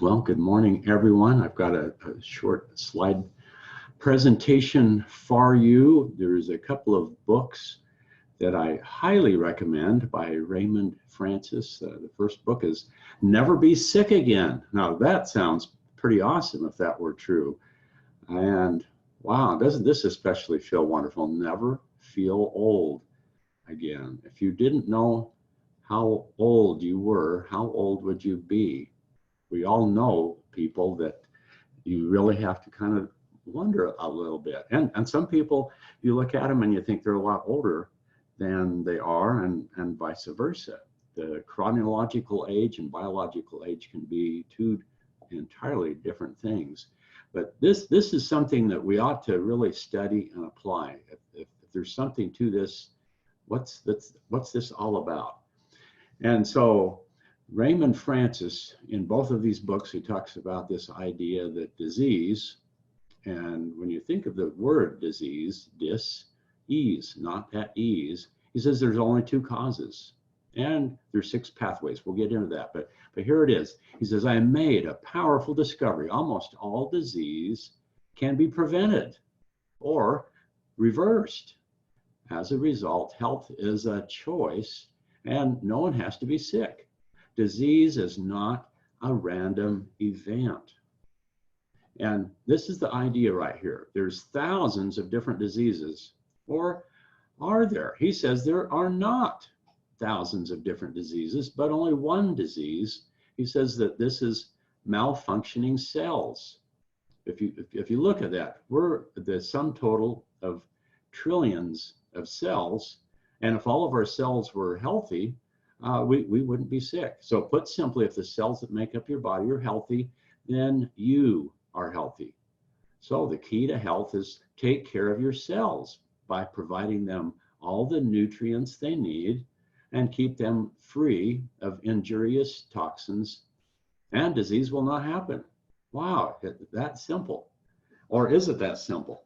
Well, good morning, everyone. I've got a short slide presentation for you. There's a couple of books that I highly recommend by Raymond Francis. The first book is Never Be Sick Again. Now, that sounds pretty awesome if that were true. And wow, doesn't this especially feel wonderful? Never feel old again. If you didn't know how old you were, how old would you be? We all know people that you really have to kind of wonder a little bit. And some people, you look at them and you think they're a lot older than they are, and vice versa. The chronological age and biological age can be two entirely different things. But this is something that we ought to really study and apply. If there's something to this, what's this all about? And so Raymond Francis, in both of these books, he talks about this idea that disease, and when you think of the word disease, dis-ease, not at ease, he says there's only two causes. And there's six pathways. We'll get into that. But here it is. He says, I made a powerful discovery. Almost all disease can be prevented or reversed. As a result, health is a choice, and no one has to be sick. Disease is not a random event. And this is the idea right here. There's thousands of different diseases, or are there? He says there are not thousands of different diseases, but only one disease. He says that this is malfunctioning cells. If you look at that, we're the sum total of trillions of cells, and if all of our cells were healthy, we wouldn't be sick. So put simply, if the cells that make up your body are healthy, then you are healthy. So the key to health is take care of your cells by providing them all the nutrients they need and keep them free of injurious toxins, and disease will not happen. Wow, that simple. Or is it that simple?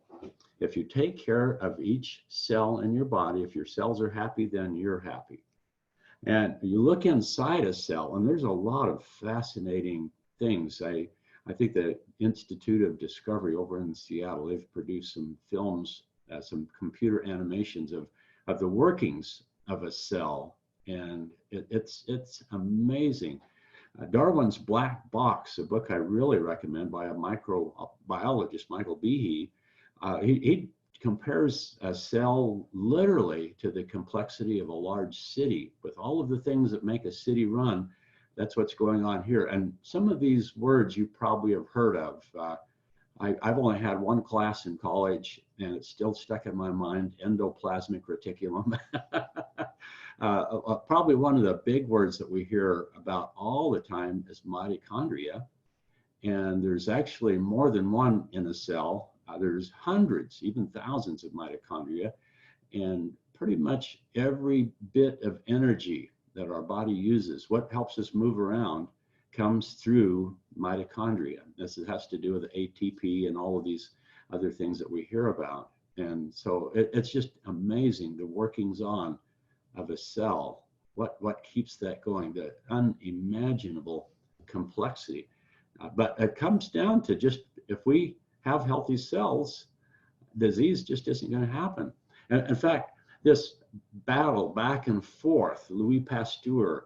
If you take care of each cell in your body, if your cells are happy, then you're happy. And you look inside a cell, and there's a lot of fascinating things. I think the Institute of Discovery over in Seattle, they've produced some films, some computer animations of the workings of a cell, and it's amazing. Darwin's Black Box, a book I really recommend by a microbiologist, Michael Behe. He compares a cell literally to the complexity of a large city with all of the things that make a city run. That's what's going on here. And some of these words you probably have heard of. I've only had one class in college, and it's still stuck in my mind, endoplasmic reticulum. Probably one of the big words that we hear about all the time is mitochondria. And there's actually more than one in a cell. There's hundreds, even thousands of mitochondria. And pretty much every bit of energy that our body uses, what helps us move around, comes through mitochondria. This has to do with ATP and all of these other things that we hear about. And so it's just amazing the workings on of a cell, what keeps that going, the unimaginable complexity. But it comes down to just, if we have healthy cells, disease just isn't going to happen. And in fact, this battle back and forth, Louis Pasteur,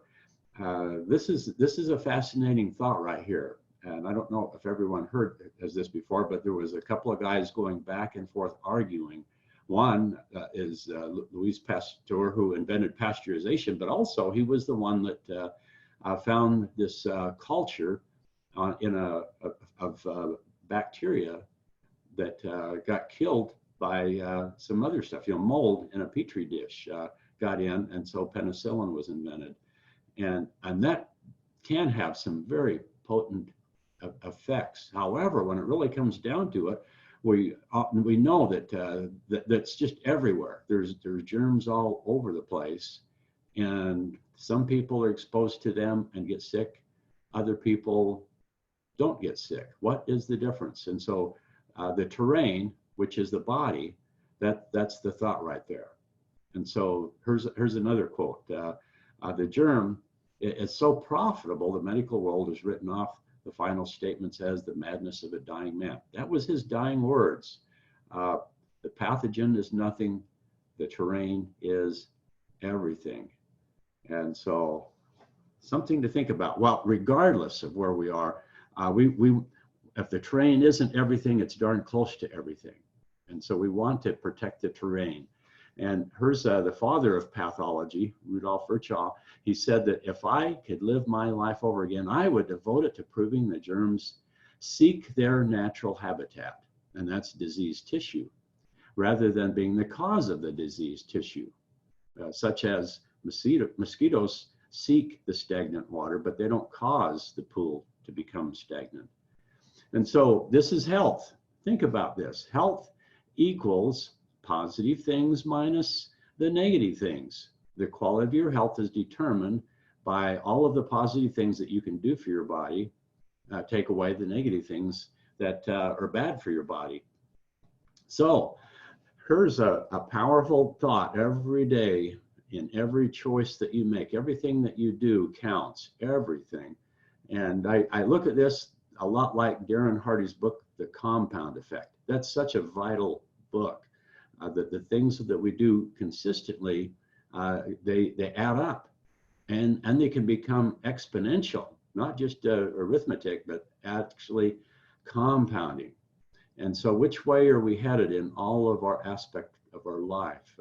this is a fascinating thought right here. And I don't know if everyone heard this before, but there was a couple of guys going back and forth arguing. One is Louis Pasteur, who invented pasteurization, but also he was the one that found this culture of bacteria that got killed by some other stuff. Mold in a petri dish got in, and so penicillin was invented, and that can have some very potent effects. However, when it really comes down to it, we know that's just everywhere. There's germs all over the place, and some people are exposed to them and get sick. Other people don't get sick. What is the difference? And so the terrain, which is the body, that's the thought right there. And so here's another quote. The germ It's so profitable, the medical world has written off the final statements as the madness of a dying man. That was his dying words. The pathogen is nothing, the terrain is everything. And so something to think about. Well, regardless of where we are, if the terrain isn't everything, it's darn close to everything. And so we want to protect the terrain. And here's the father of pathology, Rudolf Virchow. He said that if I could live my life over again, I would devote it to proving that germs seek their natural habitat, and that's diseased tissue, rather than being the cause of the diseased tissue, such as mosquitoes seek the stagnant water, but they don't cause the pool to become stagnant. And so this is health. Think about this. Health equals positive things minus the negative things. The quality of your health is determined by all of the positive things that you can do for your body, take away the negative things that are bad for your body. So here's a powerful thought every day. In every choice that you make, everything that you do counts, everything. And I look at this a lot like Darren Hardy's book, The Compound Effect. That's such a vital book. That the things that we do consistently, they add up, and they can become exponential, not just arithmetic, but actually compounding. And so which way are we headed in all of our aspects of our life?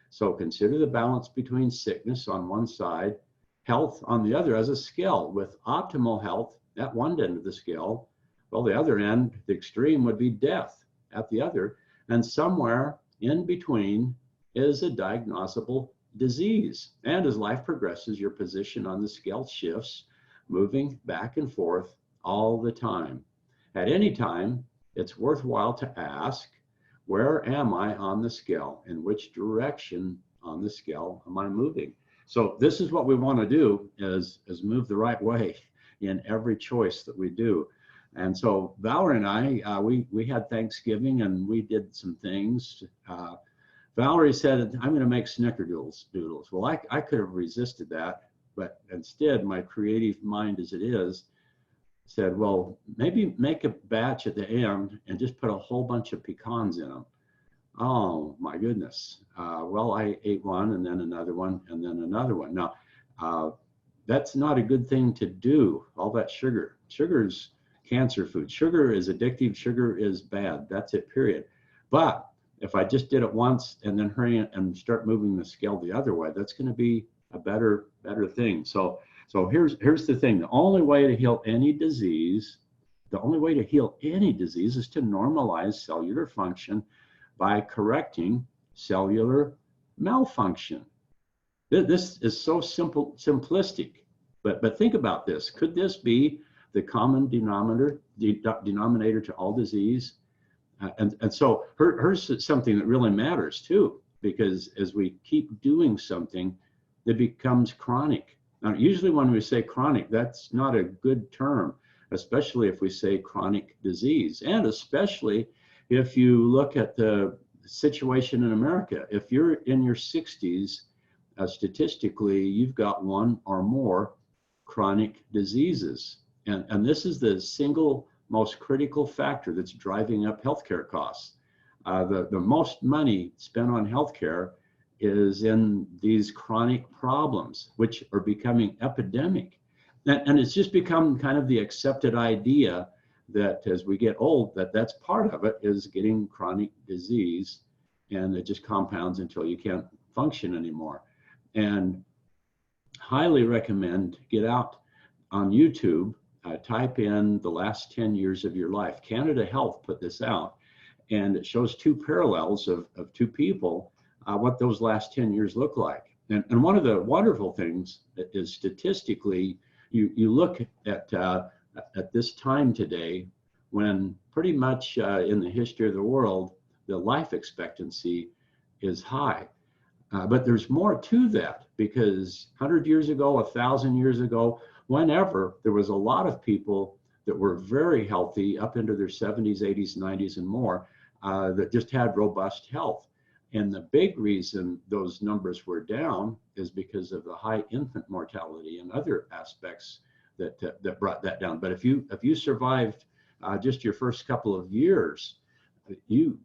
So consider the balance between sickness on one side, health on the other as a scale, with optimal health at one end of the scale. Well, the other end, the extreme, would be death at the other. And somewhere in between is a diagnosable disease. And as life progresses, your position on the scale shifts, moving back and forth all the time. At any time, it's worthwhile to ask, where am I on the scale? In which direction on the scale am I moving? So this is what we want to do, is move the right way in every choice that we do. And so Valerie and I, we had Thanksgiving and we did some things. Valerie said, I'm going to make snickerdoodles. Well, I could have resisted that, but instead my creative mind as it is said, well, maybe make a batch at the end and just put a whole bunch of pecans in them. Oh my goodness. Well, I ate one and then another one and then another one. Now, that's not a good thing to do, all that sugar. Sugar's cancer food. Sugar is addictive. Sugar is bad. That's it, period. But if I just did it once and then hurry and start moving the scale the other way, that's going to be a better thing. So here's the thing. The only way to heal any disease, is to normalize cellular function by correcting cellular malfunction. This is so simplistic, but think about this. Could this be the common denominator to all disease? And so here's something that really matters too, because as we keep doing something, it becomes chronic. Now, usually when we say chronic, that's not a good term, especially if we say chronic disease, and especially if you look at the situation in America. If you're in your 60s, statistically, you've got one or more chronic diseases. And this is the single most critical factor that's driving up healthcare costs. The most money spent on healthcare is in these chronic problems, which are becoming epidemic. And it's just become kind of the accepted idea that as we get old, that's part of it, is getting chronic disease, and it just compounds until you can't function anymore. And highly recommend, get out on YouTube, type in the last 10 years of your life. Canada Health put this out, and it shows two parallels of two people, what those last 10 years look like. And one of the wonderful things is statistically, you look at this time today, when pretty much in the history of the world, the life expectancy is high. But there's more to that, because 100 years ago, 1,000 years ago, whenever, there was a lot of people that were very healthy up into their 70s, 80s, 90s, and more, that just had robust health. And the big reason those numbers were down is because of the high infant mortality and other aspects that brought that down. But if you survived just your first couple of years, you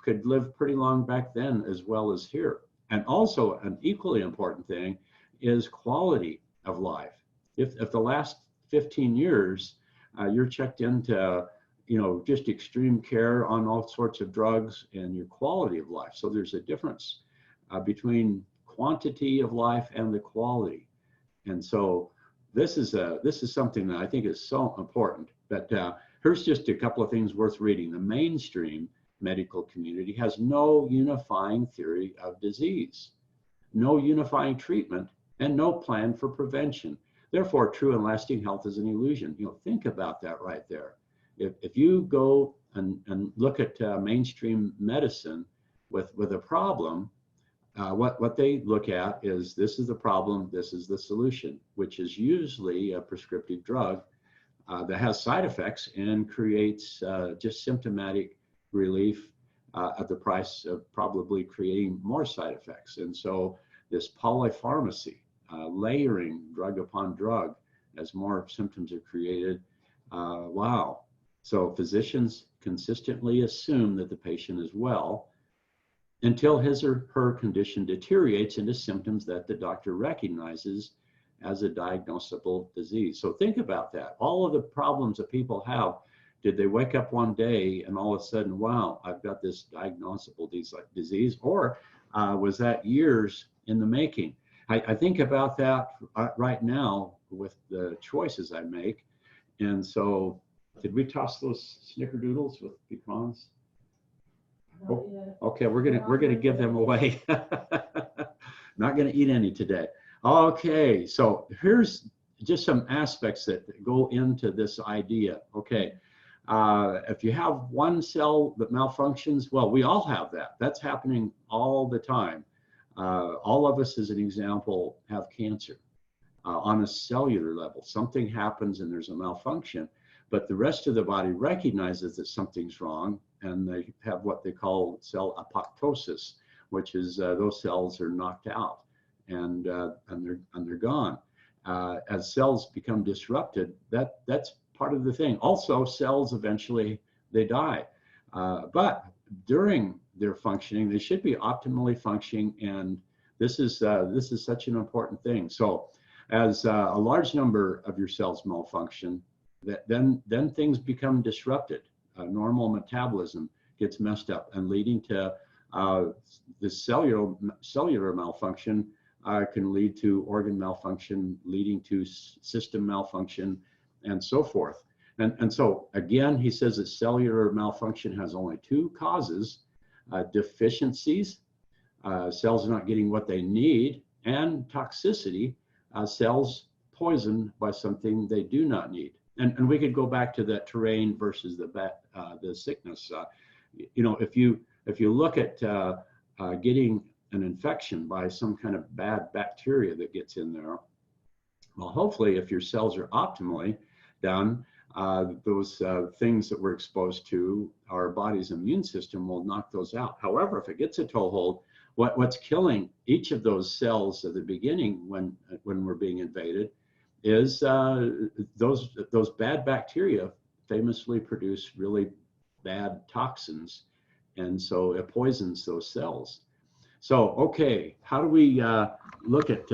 could live pretty long back then as well as here. And also an equally important thing is quality of life. If the last 15 years you're checked into just extreme care on all sorts of drugs and your quality of life. So there's a difference between quantity of life and the quality. And so this is something that I think is so important. But here's just a couple of things worth reading. The mainstream medical community has no unifying theory of disease, no unifying treatment, and no plan for prevention. Therefore, true and lasting health is an illusion. Think about that right there. If you go and look at mainstream medicine with a problem, what they look at is, this is the problem, this is the solution, which is usually a prescriptive drug that has side effects and creates just symptomatic relief at the price of probably creating more side effects. And so this polypharmacy, layering drug upon drug as more symptoms are created, wow. So physicians consistently assume that the patient is well until his or her condition deteriorates into symptoms that the doctor recognizes as a diagnosable disease. So think about that. All of the problems that people have, did they wake up one day and all of a sudden, wow, I've got this diagnosable disease, or was that years in the making? I think about that right now with the choices I make. And so, did we toss those snickerdoodles with pecans? Oh, okay, we're gonna give them away. Not gonna eat any today. Okay, so here's just some aspects that go into this idea. Okay, if you have one cell that malfunctions, well, we all have that. That's happening all the time. All of us, as an example, have cancer. On a cellular level, something happens and there's a malfunction, but the rest of the body recognizes that something's wrong, and they have what they call cell apoptosis, which is those cells are knocked out and they're gone. As cells become disrupted, that's part of the thing. Also, cells eventually they die, but during their functioning, they should be optimally functioning, and this is such an important thing. So, as a large number of your cells malfunction, then things become disrupted. Normal metabolism gets messed up, and leading to the cellular malfunction can lead to organ malfunction, leading to system malfunction, and so forth. And so again, he says that cellular malfunction has only two causes: deficiencies, cells not getting what they need, and toxicity, cells poisoned by something they do not need. And we could go back to that terrain versus the sickness. If you look at getting an infection by some kind of bad bacteria that gets in there, well, hopefully, if your cells are optimally done, those things that we're exposed to, our body's immune system will knock those out. However, if it gets a toehold, what's killing each of those cells at the beginning when we're being invaded is those bad bacteria famously produce really bad toxins, and so it poisons those cells. So, okay, how do we look at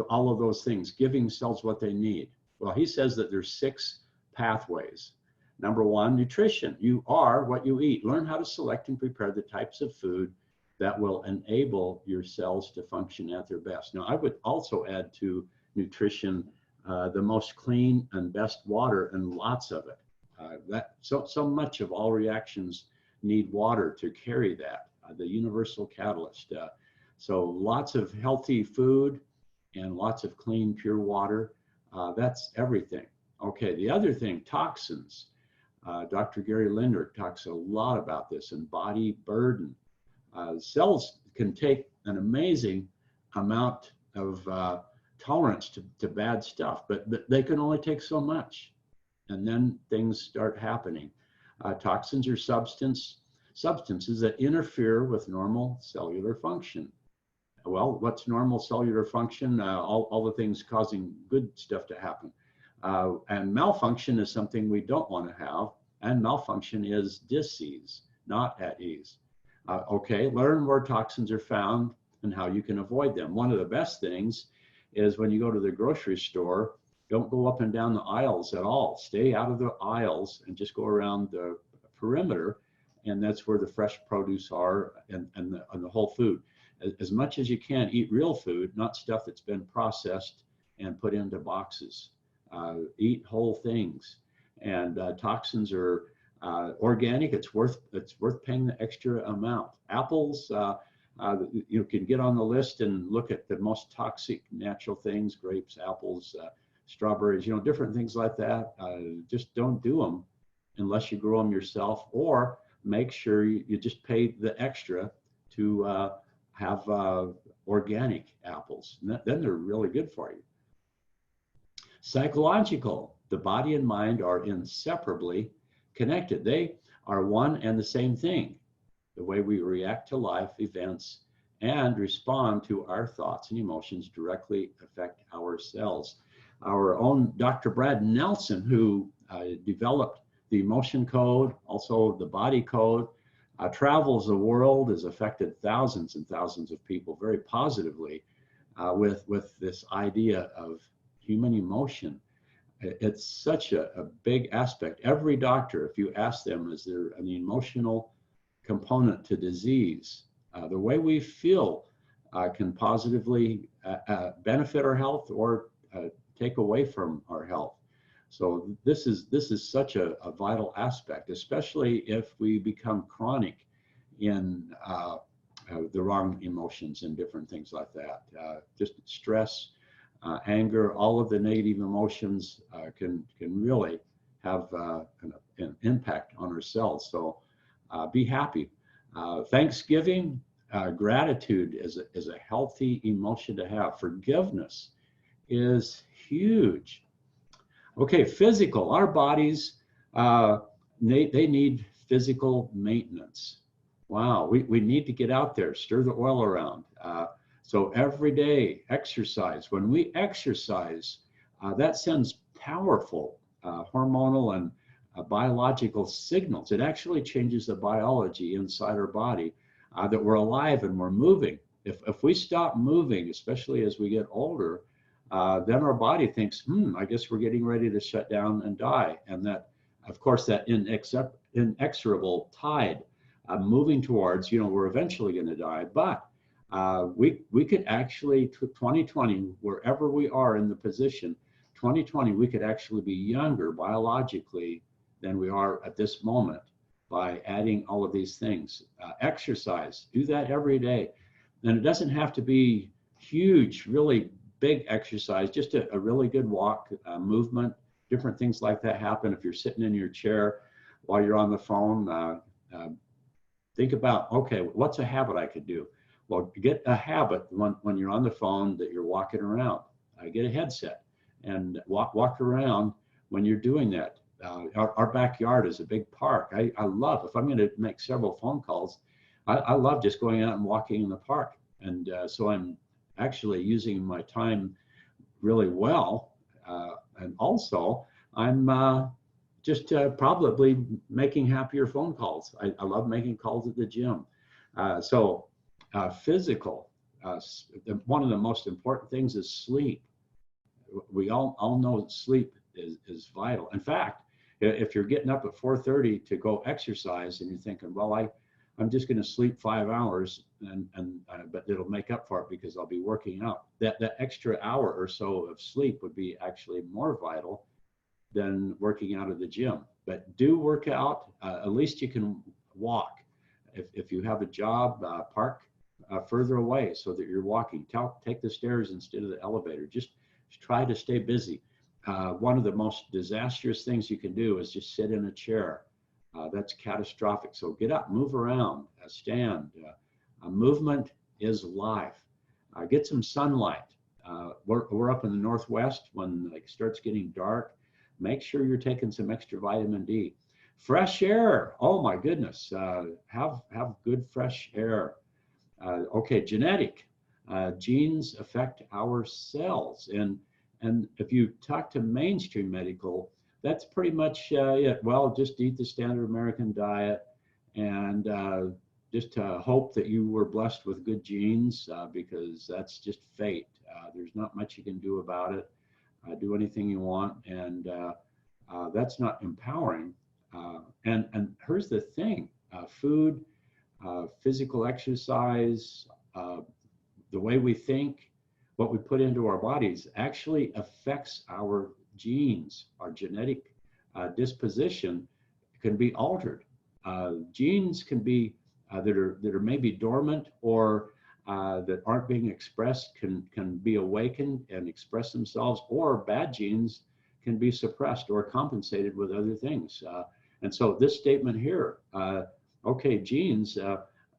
all of those things, giving cells what they need? Well, he says that there's 6 pathways. Number 1, nutrition. You are what you eat. Learn how to select and prepare the types of food that will enable your cells to function at their best. Now, I would also add to nutrition the most clean and best water, and lots of it. So much of all reactions need water to carry that, the universal catalyst. So lots of healthy food and lots of clean, pure water. That's everything. Okay, the other thing, toxins. Dr. Gary Linder talks a lot about this, and body burden. Cells can take an amazing amount of tolerance to bad stuff, but they can only take so much, and then things start happening. Toxins are substances substances that interfere with normal cellular function. Well, what's normal cellular function? All the things causing good stuff to happen. And malfunction is something we don't want to have. And malfunction is disease, not at ease. Okay, learn where toxins are found and how you can avoid them. One of the best things is when you go to the grocery store, don't go up and down the aisles at all. Stay out of the aisles and just go around the perimeter. And that's where the fresh produce are and the whole food. As much as you can, eat real food, not stuff that's been processed and put into boxes. Eat whole things. And toxins are organic. It's worth paying the extra amount. Apples, you can get on the list and look at the most toxic natural things: grapes, apples, strawberries, different things like that. Just don't do them unless you grow them yourself, or make sure you just pay the extra to have organic apples. And then they're really good for you. Psychological, the body and mind are inseparably connected. They are one and the same thing. The way we react to life events and respond to our thoughts and emotions directly affect our cells. Our own Dr. Brad Nelson, who developed the emotion code, also the body code, travels the world, has affected thousands and thousands of people very positively with this idea of human emotion. It's such a big aspect. Every doctor, if you ask them, is there an emotional component to disease? The way we feel can positively benefit our health or take away from our health. So this is such a vital aspect, especially if we become chronic in the wrong emotions and different things like that. Just stress, anger, all of the negative emotions can really have an impact on our cells. So be happy. Thanksgiving, gratitude is a healthy emotion to have. Forgiveness is huge. Okay, physical. Our bodies, they need physical maintenance. Wow, we need to get out there, stir the oil around. So every day, exercise. When we exercise, that sends powerful hormonal and biological signals. It actually changes the biology inside our body that we're alive and we're moving. If we stop moving, especially as we get older, then our body thinks, I guess we're getting ready to shut down and die. And that, of course, that inexorable tide moving towards, we're eventually going to die. But we could actually, 2020, wherever we are in the position, 2020, we could actually be younger biologically than we are at this moment by adding all of these things. Exercise, do that every day. And it doesn't have to be huge, really big exercise, just a really good walk, movement, different things like that happen. If you're sitting in your chair while you're on the phone, think about, okay, what's a habit I could do? Well, get a habit when you're on the phone that you're walking around. Get a headset and walk around when you're doing that. Our backyard is a big park. I love, if I'm going to make several phone calls, I love just going out and walking in the park. And so I'm actually using my time really well. And also, I'm just probably making happier phone calls. I love making calls at the gym. So physical, one of the most important things is sleep. We all know that sleep is vital. In fact, if you're getting up at 4:30 to go exercise and you're thinking, well, I'm just going to sleep 5 hours, but it'll make up for it because I'll be working out. That extra hour or so of sleep would be actually more vital than working out at the gym. But do work out. At least you can walk. If you have a job, park further away so that you're walking. Take the stairs instead of the elevator. Just try to stay busy. One of the most disastrous things you can do is just sit in a chair. That's catastrophic. So get up, move around, stand. Movement is life. Get some sunlight. We're up in the Northwest when it starts getting dark. Make sure you're taking some extra vitamin D. Fresh air. Oh my goodness. Have good fresh air. Okay, genetic. Genes affect our cells, and if you talk to mainstream medical, that's pretty much it. Well, just eat the standard American diet, and just hope that you were blessed with good genes, because that's just fate. There's not much you can do about it. Do anything you want, and that's not empowering. And here's the thing: food, physical exercise, the way we think, what we put into our bodies actually affects our genes. Our genetic disposition can be altered. Genes can be that are maybe dormant, or that aren't being expressed, can be awakened and express themselves, or bad genes can be suppressed or compensated with other things. And so this statement here, okay, genes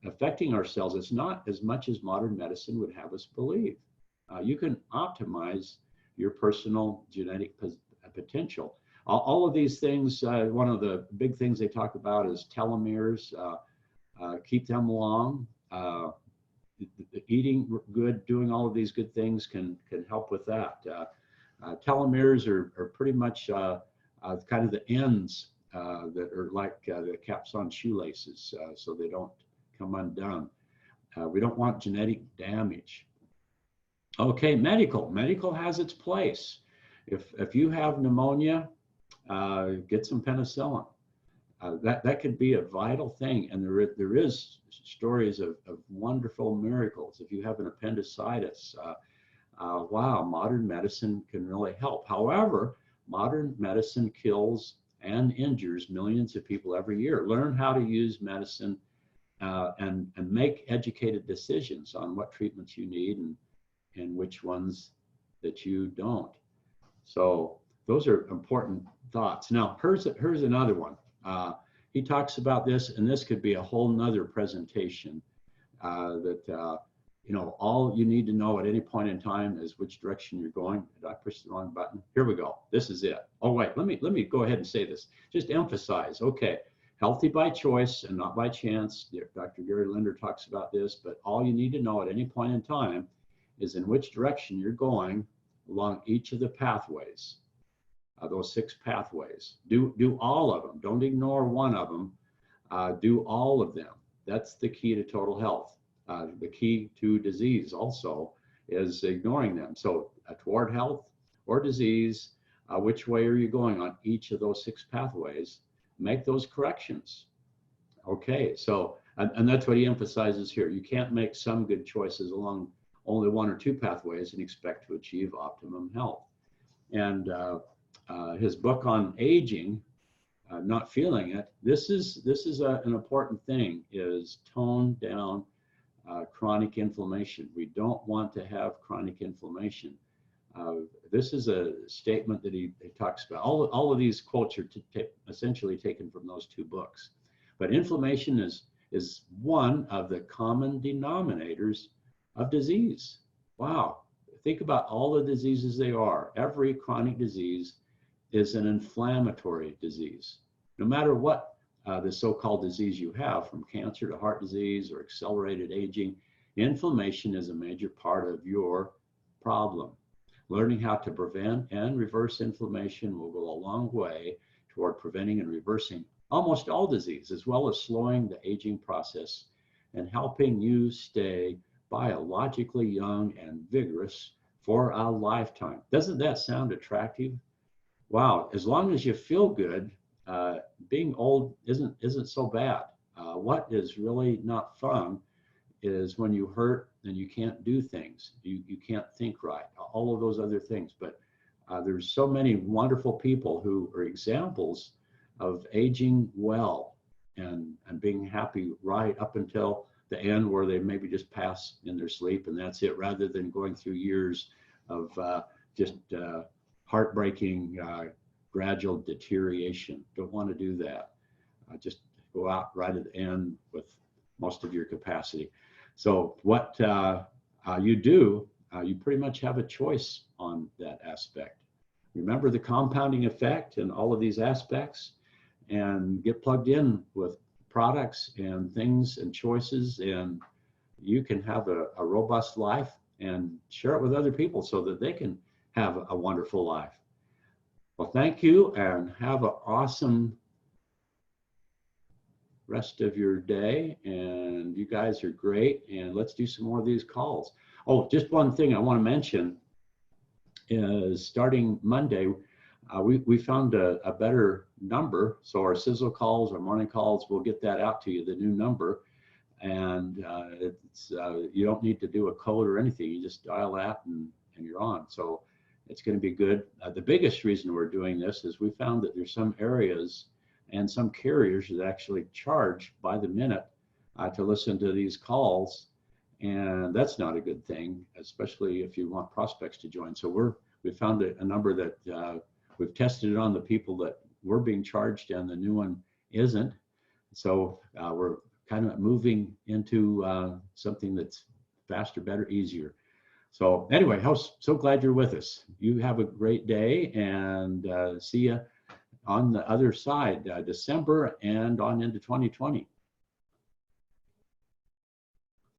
affecting our cells, is not as much as modern medicine would have us believe. You can optimize your personal genetic potential. All of these things, one of the big things they talk about is telomeres. Keep them long. Eating good, doing all of these good things can help with that. Telomeres are pretty much kind of the ends that are like the caps on shoelaces, so they don't come undone. We don't want genetic damage. Okay, medical has its place. If you have pneumonia, get some penicillin. That could be a vital thing, and there is stories of wonderful miracles. If you have an appendicitis, wow, modern medicine can really help. However, modern medicine kills and injures millions of people every year. Learn how to use medicine and make educated decisions on what treatments you need and which ones that you don't. So those are important thoughts. Now, here's another one. He talks about this, and this could be a whole nother presentation, that all you need to know at any point in time is which direction you're going. Did I push the wrong button? Here we go. This is it. Oh wait, let me go ahead and say this. Just emphasize, okay, healthy by choice and not by chance. Dr. Gary Linder talks about this, but all you need to know at any point in time is in which direction you're going along each of the pathways. Those 6 pathways. Do all of them. Don't ignore one of them. Do all of them. That's the key to total health. The key to disease also is ignoring them. So toward health or disease, which way are you going on each of those 6 pathways? Make those corrections. Okay, so, and that's what he emphasizes here. You can't make some good choices along only 1 or 2 pathways and expect to achieve optimum health. And his book on aging, not feeling it, this is an important thing, is tone down chronic inflammation. We don't want to have chronic inflammation. This is a statement that he talks about. All of these quotes are essentially taken from those 2 books. But inflammation is one of the common denominators of disease. Wow. Think about all the diseases they are. Every chronic disease is an inflammatory disease. No matter what the so-called disease you have, from cancer to heart disease or accelerated aging, inflammation is a major part of your problem. Learning how to prevent and reverse inflammation will go a long way toward preventing and reversing almost all disease, as well as slowing the aging process and helping you stay biologically young and vigorous for a lifetime. Doesn't that sound attractive? Wow, as long as you feel good, being old isn't so bad. What is really not fun is when you hurt and you can't do things, you can't think right, all of those other things. But there's so many wonderful people who are examples of aging well and being happy right up until the end, where they maybe just pass in their sleep and that's it, rather than going through years of just heartbreaking, gradual deterioration. Don't want to do that. Just go out right at the end with most of your capacity. So what you do, you pretty much have a choice on that aspect. Remember the compounding effect and all of these aspects. and get plugged in with products and things and choices, and you can have a robust life and share it with other people so that they can have a wonderful life. Well, thank you, and have an awesome rest of your day. And you guys are great, and let's do some more of these calls. Oh, just one thing I want to mention is starting Monday, we found a better number. So our sizzle calls, our morning calls, we'll get that out to you, the new number. And you don't need to do a code or anything. You just dial that and you're on. So it's going to be good. The biggest reason we're doing this is we found that there's some areas and some carriers that actually charge by the minute to listen to these calls. And that's not a good thing, especially if you want prospects to join. So we found a number that we've tested it on the people that were being charged, and the new one isn't. So we're kind of moving into something that's faster, better, easier. So anyway, so glad you're with us. You have a great day, and see you on the other side, December and on into 2020.